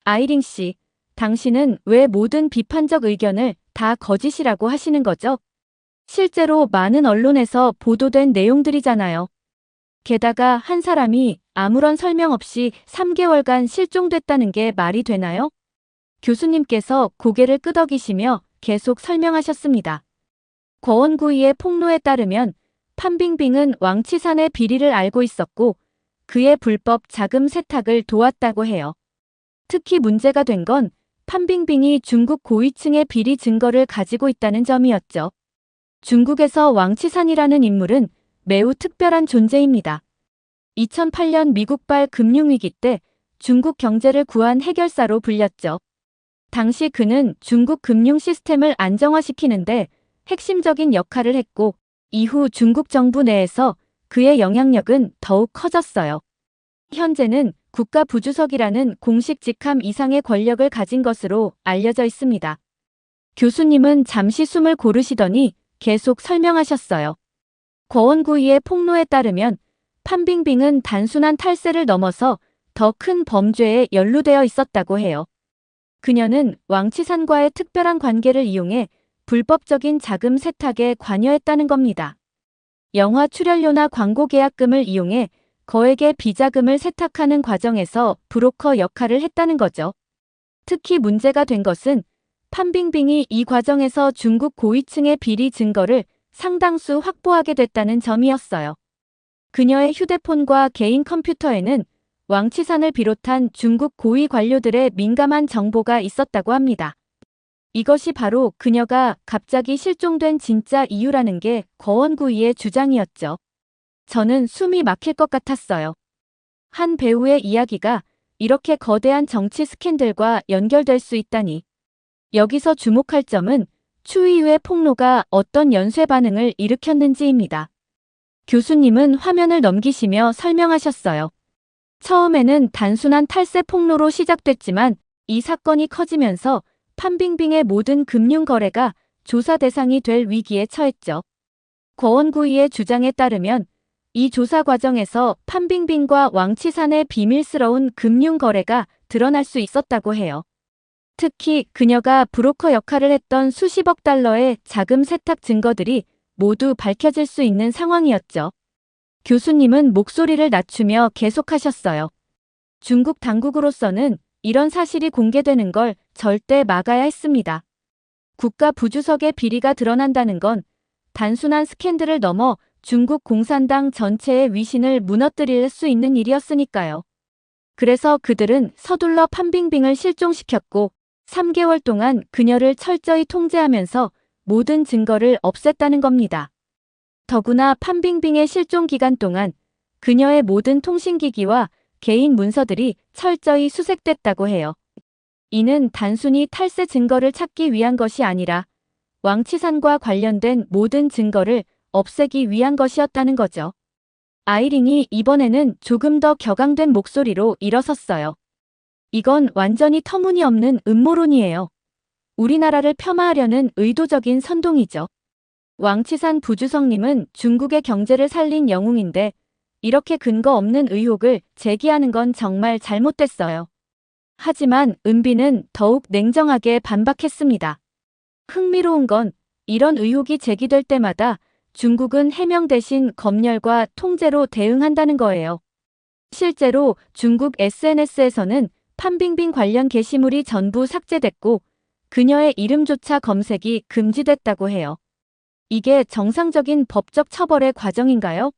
아이린 씨, 당신은 왜 모든 비판적 의견을 다 거짓이라고 하시는 거죠? 실제로 많은 언론에서 보도된 내용들이잖아요. 게다가 한 사람이 아무런 설명 없이 3개월간 실종됐다는 게 말이 되나요? 교수님께서 고개를 끄덕이시며 계속 설명하셨습니다. 거원구이의 폭로에 따르면 판빙빙은 왕치산의 비리를 알고 있었고 그의 불법 자금 세탁을 도왔다고 해요. 특히 문제가 된 건 판빙빙이 중국 고위층의 비리 증거를 가지고 있다는 점이었죠. 중국에서 왕치산이라는 인물은 매우 특별한 존재입니다. 2008년 미국발 금융위기 때 중국 경제를 구한 해결사로 불렸죠. 당시 그는 중국 금융 시스템을 안정화시키는데 핵심적인 역할을 했고 이후 중국 정부 내에서 그의 영향력은 더욱 커졌어요. 현재는 국가부주석이라는 공식 직함 이상의 권력을 가진 것으로 알려져 있습니다. 교수님은 잠시 숨을 고르시더니 계속 설명하셨어요. 거원구이의 폭로에 따르면 판빙빙은 단순한 탈세를 넘어서 더 큰 범죄에 연루되어 있었다고 해요. 그녀는 왕치산과의 특별한 관계를 이용해 불법적인 자금 세탁에 관여했다는 겁니다. 영화 출연료나 광고 계약금을 이용해 거액의 비자금을 세탁하는 과정에서 브로커 역할을 했다는 거죠. 특히 문제가 된 것은 판빙빙이 이 과정에서 중국 고위층의 비리 증거를 상당수 확보하게 됐다는 점이었어요. 그녀의 휴대폰과 개인 컴퓨터에는 왕치산을 비롯한 중국 고위 관료들의 민감한 정보가 있었다고 합니다. 이것이 바로 그녀가 갑자기 실종된 진짜 이유라는 게 거원구이의 주장이었죠. 저는 숨이 막힐 것 같았어요. 한 배우의 이야기가 이렇게 거대한 정치 스캔들과 연결될 수 있다니. 여기서 주목할 점은 추이유의 폭로가 어떤 연쇄 반응을 일으켰는지입니다. 교수님은 화면을 넘기시며 설명하셨어요. 처음에는 단순한 탈세 폭로로 시작됐지만 이 사건이 커지면서 판빙빙의 모든 금융 거래가 조사 대상이 될 위기에 처했죠. 거원구이의 주장에 따르면 이 조사 과정에서 판빙빙과 왕치산의 비밀스러운 금융 거래가 드러날 수 있었다고 해요. 특히 그녀가 브로커 역할을 했던 수십억 달러의 자금 세탁 증거들이 모두 밝혀질 수 있는 상황이었죠. 교수님은 목소리를 낮추며 계속하셨어요. 중국 당국으로서는 이런 사실이 공개되는 걸 절대 막아야 했습니다. 국가 부주석의 비리가 드러난다는 건 단순한 스캔들을 넘어 중국 공산당 전체의 위신을 무너뜨릴 수 있는 일이었으니까요. 그래서 그들은 서둘러 판빙빙을 실종시켰고 3개월 동안 그녀를 철저히 통제하면서 모든 증거를 없앴다는 겁니다. 더구나 판빙빙의 실종 기간 동안 그녀의 모든 통신기기와 개인 문서들이 철저히 수색됐다고 해요. 이는 단순히 탈세 증거를 찾기 위한 것이 아니라 왕치산과 관련된 모든 증거를 없애기 위한 것이었다는 거죠. 아이린이 이번에는 조금 더 격앙된 목소리로 일어섰어요. 이건 완전히 터무니없는 음모론이에요. 우리나라를 폄하하려는 의도적인 선동이죠. 왕치산 부주석님은 중국의 경제를 살린 영웅인데 이렇게 근거 없는 의혹을 제기하는 건 정말 잘못됐어요. 하지만 은비는 더욱 냉정하게 반박했습니다. 흥미로운 건 이런 의혹이 제기될 때마다 중국은 해명 대신 검열과 통제로 대응한다는 거예요. 실제로 중국 SNS에서는 판빙빙 관련 게시물이 전부 삭제됐고 그녀의 이름조차 검색이 금지됐다고 해요. 이게 정상적인 법적 처벌의 과정인가요?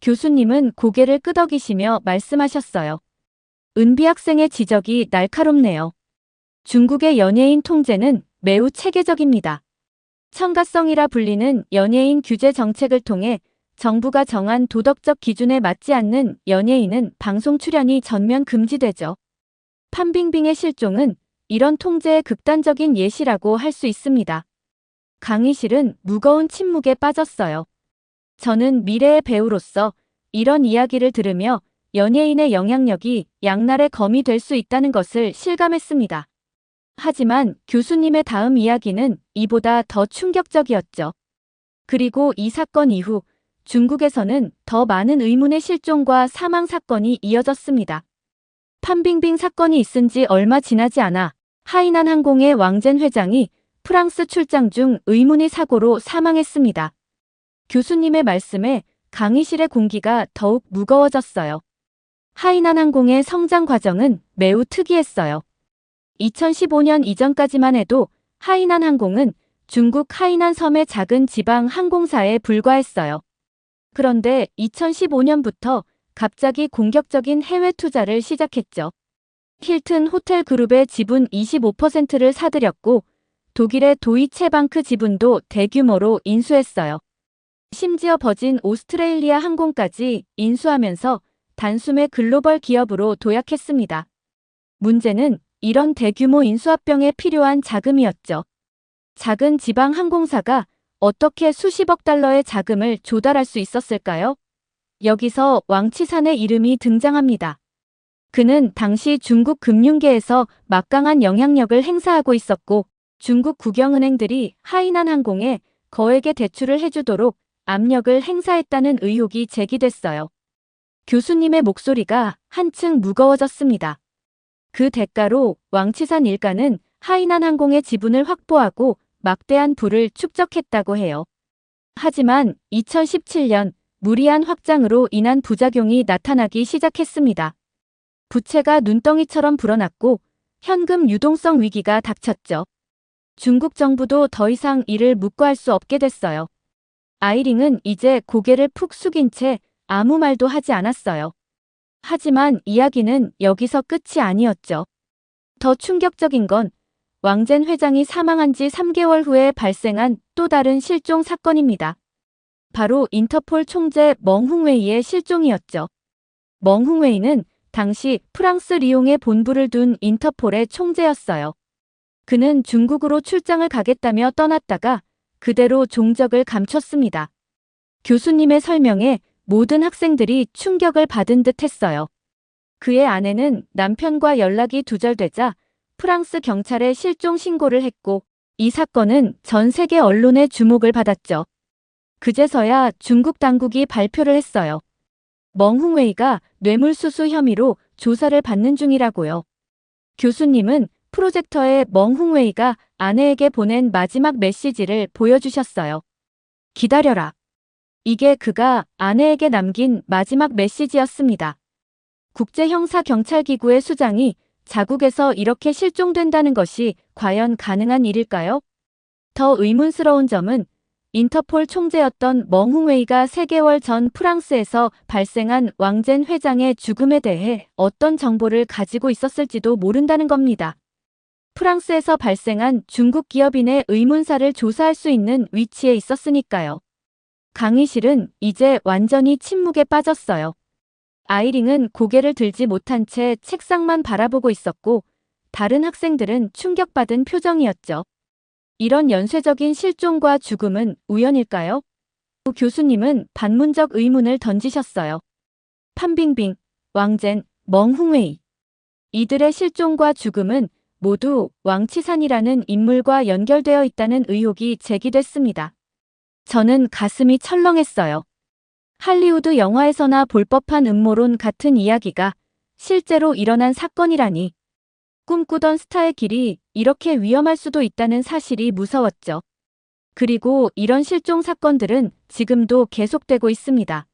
교수님은 고개를 끄덕이시며 말씀하셨어요. 은비 학생의 지적이 날카롭네요. 중국의 연예인 통제는 매우 체계적입니다. 첨가성이라 불리는 연예인 규제 정책을 통해 정부가 정한 도덕적 기준에 맞지 않는 연예인은 방송 출연이 전면 금지되죠. 판빙빙의 실종은 이런 통제의 극단적인 예시라고 할 수 있습니다. 강의실은 무거운 침묵에 빠졌어요. 저는 미래의 배우로서 이런 이야기를 들으며 연예인의 영향력이 양날의 검이 될 수 있다는 것을 실감했습니다. 하지만 교수님의 다음 이야기는 이보다 더 충격적이었죠. 그리고 이 사건 이후 중국에서는 더 많은 의문의 실종과 사망 사건이 이어졌습니다. 판빙빙 사건이 있은 지 얼마 지나지 않아 하이난 항공의 왕젠 회장이 프랑스 출장 중 의문의 사고로 사망했습니다. 교수님의 말씀에 강의실의 공기가 더욱 무거워졌어요. 하이난 항공의 성장 과정은 매우 특이했어요. 2015년 이전까지만 해도 하이난 항공은 중국 하이난 섬의 작은 지방 항공사에 불과했어요. 그런데 2015년부터 갑자기 공격적인 해외 투자를 시작했죠. 힐튼 호텔 그룹의 지분 25%를 사들였고 독일의 도이체방크 지분도 대규모로 인수했어요. 심지어 버진 오스트레일리아 항공까지 인수하면서 단숨에 글로벌 기업으로 도약했습니다. 문제는 이런 대규모 인수합병에 필요한 자금이었죠. 작은 지방 항공사가 어떻게 수십억 달러의 자금을 조달할 수 있었을까요? 여기서 왕치산의 이름이 등장합니다. 그는 당시 중국 금융계에서 막강한 영향력을 행사하고 있었고 중국 국영은행들이 하이난 항공에 거액의 대출을 해주도록 압력을 행사했다는 의혹이 제기됐어요. 교수님의 목소리가 한층 무거워졌습니다. 그 대가로 왕치산 일가는 하이난 항공의 지분을 확보하고 막대한 부를 축적했다고 해요. 하지만 2017년 무리한 확장으로 인한 부작용이 나타나기 시작했습니다. 부채가 눈덩이처럼 불어났고 현금 유동성 위기가 닥쳤죠. 중국 정부도 더 이상 이를 묵과할 수 없게 됐어요. 아이링은 이제 고개를 푹 숙인 채 아무 말도 하지 않았어요. 하지만 이야기는 여기서 끝이 아니었죠. 더 충격적인 건 왕젠 회장이 사망한 지 3개월 후에 발생한 또 다른 실종 사건입니다. 바로 인터폴 총재 멍흥웨이의 실종이었죠. 멍흥웨이는 당시 프랑스 리옹에 본부를 둔 인터폴의 총재였어요. 그는 중국으로 출장을 가겠다며 떠났다가 그대로 종적을 감췄습니다. 교수님의 설명에 모든 학생들이 충격을 받은 듯 했어요. 그의 아내는 남편과 연락이 두절되자 프랑스 경찰에 실종 신고를 했고 이 사건은 전 세계 언론의 주목을 받았죠. 그제서야 중국 당국이 발표를 했어요. 멍흥웨이가 뇌물수수 혐의로 조사를 받는 중이라고요. 교수님은 프로젝터에 멍흥웨이가 아내에게 보낸 마지막 메시지를 보여주셨어요. 기다려라. 이게 그가 아내에게 남긴 마지막 메시지였습니다. 국제형사경찰기구의 수장이 자국에서 이렇게 실종된다는 것이 과연 가능한 일일까요? 더 의문스러운 점은 인터폴 총재였던 멍흥웨이가 3개월 전 프랑스에서 발생한 왕젠 회장의 죽음에 대해 어떤 정보를 가지고 있었을지도 모른다는 겁니다. 프랑스에서 발생한 중국 기업인의 의문사를 조사할 수 있는 위치에 있었으니까요. 강의실은 이제 완전히 침묵에 빠졌어요. 아이링은 고개를 들지 못한 채 책상만 바라보고 있었고 다른 학생들은 충격받은 표정이었죠. 이런 연쇄적인 실종과 죽음은 우연일까요? 교수님은 반문적 의문을 던지셨어요. 판빙빙, 왕젠, 멍흥웨이. 이들의 실종과 죽음은 모두 왕치산이라는 인물과 연결되어 있다는 의혹이 제기됐습니다. 저는 가슴이 철렁했어요. 할리우드 영화에서나 볼 법한 음모론 같은 이야기가 실제로 일어난 사건이라니. 꿈꾸던 스타의 길이 이렇게 위험할 수도 있다는 사실이 무서웠죠. 그리고 이런 실종 사건들은 지금도 계속되고 있습니다.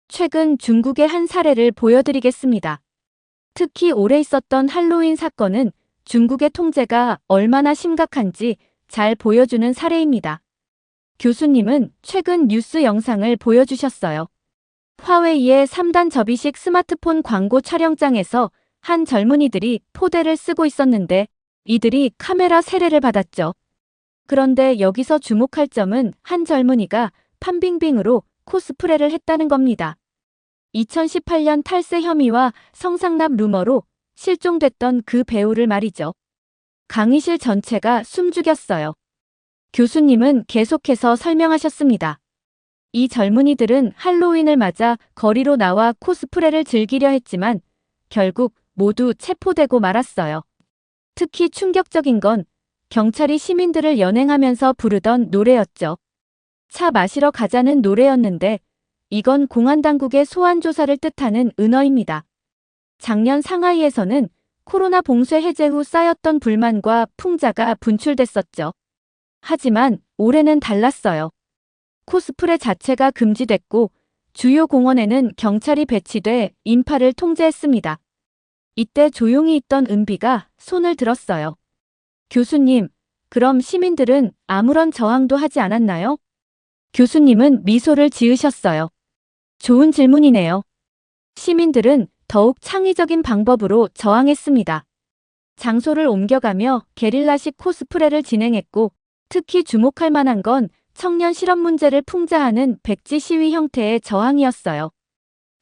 최근 중국의 한 사례를 보여드리겠습니다. 특히 오래 있었던 할로윈 사건은 중국의 통제가 얼마나 심각한지 잘 보여주는 사례입니다. 교수님은 최근 뉴스 영상을 보여주셨어요. 화웨이의 3단 접이식 스마트폰 광고 촬영장에서 한 젊은이들이 포대를 쓰고 있었는데 이들이 카메라 세례를 받았죠. 그런데 여기서 주목할 점은 한 젊은이가 판빙빙으로 코스프레를 했다는 겁니다. 2018년 탈세 혐의와 성상납 루머로 실종됐던 그 배우를 말이죠. 강의실 전체가 숨죽였어요. 교수님은 계속해서 설명하셨습니다. 이 젊은이들은 할로윈을 맞아 거리로 나와 코스프레를 즐기려 했지만 결국 모두 체포되고 말았어요. 특히 충격적인 건 경찰이 시민들을 연행하면서 부르던 노래였죠. 차 마시러 가자는 노래였는데 이건 공안당국의 소환 조사를 뜻하는 은어입니다. 작년 상하이에서는 코로나 봉쇄 해제 후 쌓였던 불만과 풍자가 분출됐었죠. 하지만 올해는 달랐어요. 코스프레 자체가 금지됐고 주요 공원에는 경찰이 배치돼 인파를 통제했습니다. 이때 조용히 있던 은비가 손을 들었어요. 교수님, 그럼 시민들은 아무런 저항도 하지 않았나요? 교수님은 미소를 지으셨어요. 좋은 질문이네요. 시민들은 더욱 창의적인 방법으로 저항했습니다. 장소를 옮겨가며 게릴라식 코스프레를 진행했고 특히 주목할 만한 건 청년 실업 문제를 풍자하는 백지 시위 형태의 저항이었어요.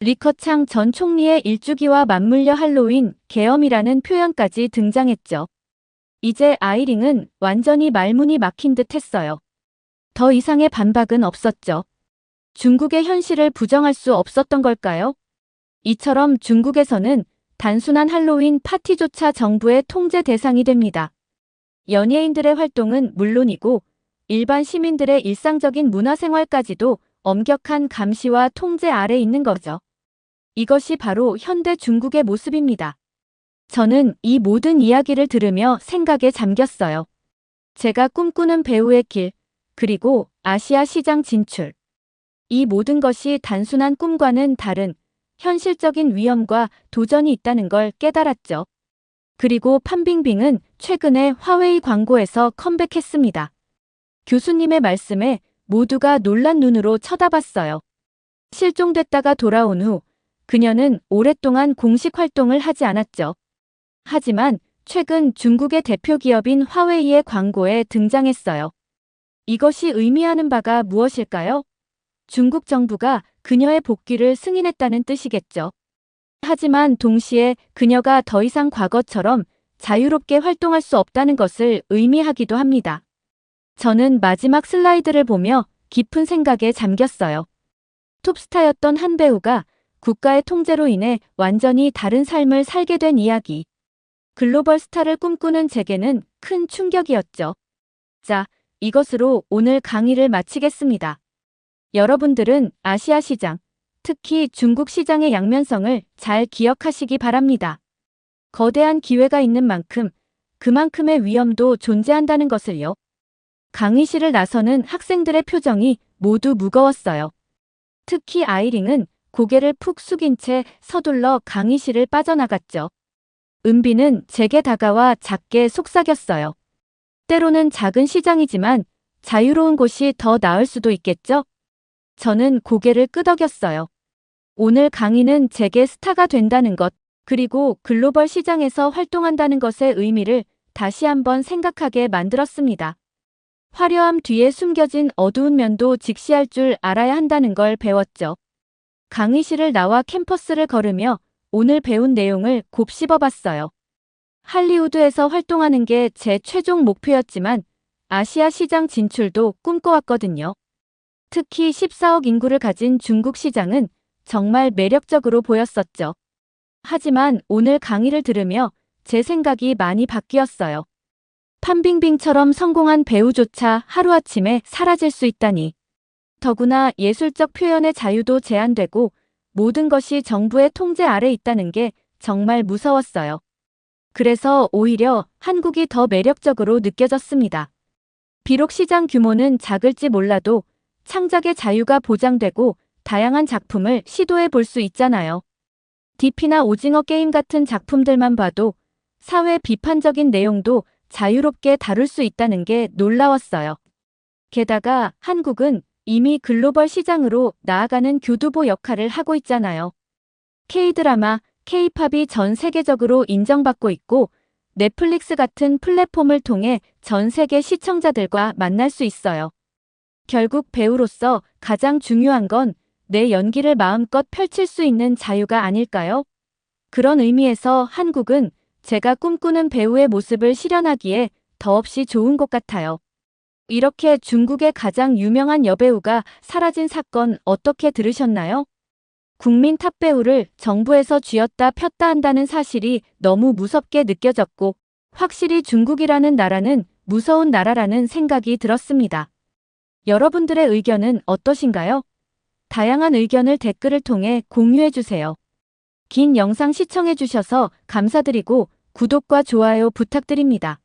리커창 전 총리의 일주기와 맞물려 할로윈 계엄이라는 표현까지 등장했죠. 이제 아이링은 완전히 말문이 막힌 듯 했어요. 더 이상의 반박은 없었죠. 중국의 현실을 부정할 수 없었던 걸까요? 이처럼 중국에서는 단순한 할로윈 파티조차 정부의 통제 대상이 됩니다. 연예인들의 활동은 물론이고 일반 시민들의 일상적인 문화생활까지도 엄격한 감시와 통제 아래 있는 거죠. 이것이 바로 현대 중국의 모습입니다. 저는 이 모든 이야기를 들으며 생각에 잠겼어요. 제가 꿈꾸는 배우의 길, 그리고 아시아 시장 진출. 이 모든 것이 단순한 꿈과는 다른 현실적인 위험과 도전이 있다는 걸 깨달았죠. 그리고 판빙빙은 최근에 화웨이 광고에서 컴백했습니다. 교수님의 말씀에 모두가 놀란 눈으로 쳐다봤어요. 실종됐다가 돌아온 후 그녀는 오랫동안 공식 활동을 하지 않았죠. 하지만 최근 중국의 대표 기업인 화웨이의 광고에 등장했어요. 이것이 의미하는 바가 무엇일까요? 중국 정부가 그녀의 복귀를 승인했다는 뜻이겠죠. 하지만 동시에 그녀가 더 이상 과거처럼 자유롭게 활동할 수 없다는 것을 의미하기도 합니다. 저는 마지막 슬라이드를 보며 깊은 생각에 잠겼어요. 톱스타였던 한 배우가 국가의 통제로 인해 완전히 다른 삶을 살게 된 이야기. 글로벌 스타를 꿈꾸는 제게는 큰 충격이었죠. 자, 이것으로 오늘 강의를 마치겠습니다. 여러분들은 아시아 시장, 특히 중국 시장의 양면성을 잘 기억하시기 바랍니다. 거대한 기회가 있는 만큼 그만큼의 위험도 존재한다는 것을요. 강의실을 나서는 학생들의 표정이 모두 무거웠어요. 특히 아이링은 고개를 푹 숙인 채 서둘러 강의실을 빠져나갔죠. 은비는 제게 다가와 작게 속삭였어요. 때로는 작은 시장이지만 자유로운 곳이 더 나을 수도 있겠죠? 저는 고개를 끄덕였어요. 오늘 강의는 제게 스타가 된다는 것, 그리고 글로벌 시장에서 활동한다는 것의 의미를 다시 한번 생각하게 만들었습니다. 화려함 뒤에 숨겨진 어두운 면도 직시할 줄 알아야 한다는 걸 배웠죠. 강의실을 나와 캠퍼스를 걸으며 오늘 배운 내용을 곱씹어봤어요. 할리우드에서 활동하는 게 제 최종 목표였지만 아시아 시장 진출도 꿈꿔왔거든요. 특히 14억 인구를 가진 중국 시장은 정말 매력적으로 보였었죠. 하지만 오늘 강의를 들으며 제 생각이 많이 바뀌었어요. 판빙빙처럼 성공한 배우조차 하루아침에 사라질 수 있다니. 더구나 예술적 표현의 자유도 제한되고 모든 것이 정부의 통제 아래 있다는 게 정말 무서웠어요. 그래서 오히려 한국이 더 매력적으로 느껴졌습니다. 비록 시장 규모는 작을지 몰라도 창작의 자유가 보장되고 다양한 작품을 시도해 볼 수 있잖아요. DP나 오징어 게임 같은 작품들만 봐도 사회 비판적인 내용도 자유롭게 다룰 수 있다는 게 놀라웠어요. 게다가 한국은 이미 글로벌 시장으로 나아가는 교두보 역할을 하고 있잖아요. K-드라마, K-팝이 전 세계적으로 인정받고 있고 넷플릭스 같은 플랫폼을 통해 전 세계 시청자들과 만날 수 있어요. 결국 배우로서 가장 중요한 건 내 연기를 마음껏 펼칠 수 있는 자유가 아닐까요? 그런 의미에서 한국은 제가 꿈꾸는 배우의 모습을 실현하기에 더없이 좋은 것 같아요. 이렇게 중국의 가장 유명한 여배우가 사라진 사건 어떻게 들으셨나요? 국민 탑배우를 정부에서 쥐었다 폈다 한다는 사실이 너무 무섭게 느껴졌고 확실히 중국이라는 나라는 무서운 나라라는 생각이 들었습니다. 여러분들의 의견은 어떠신가요? 다양한 의견을 댓글을 통해 공유해주세요. 긴 영상 시청해주셔서 감사드리고 구독과 좋아요 부탁드립니다.